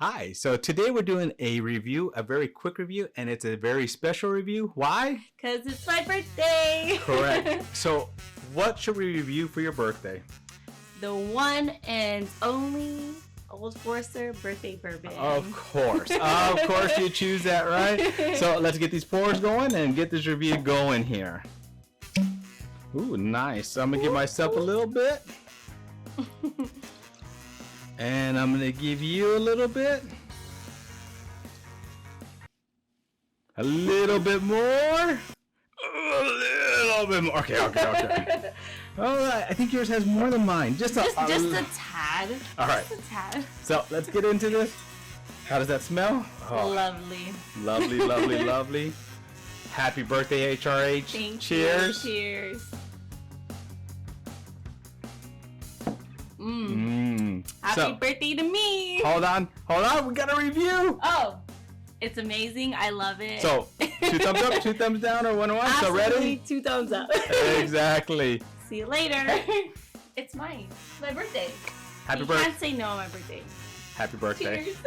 Hi, so today we're doing a review, a very quick review, and it's a very special review. Why? Because it's my birthday! Correct. So, what should we review for your birthday? The one and only Old Forester birthday bourbon. Of course. Of course you choose that, right? So, let's get these pours going and get this review going here. Ooh, nice. So I'm going to give myself a little bit. And I'm going to give you a little bit. A little bit more. A little bit more. Okay. All right. I think yours has more than mine. Just a tad. All right. Just a tad. So let's get into this. How does that smell? Oh. Lovely. Lovely. Happy birthday, HRH. Thank Cheers. you. Cheers. Happy birthday to me. Hold on. We got a review. Oh, it's amazing. I love it. So, 2 thumbs up, 2 thumbs down, or 1 1. So ready? 2 thumbs up. Exactly. See you later. It's mine. It's my birthday. Happy birthday. You can't say no on my birthday. Happy birthday. Cheers.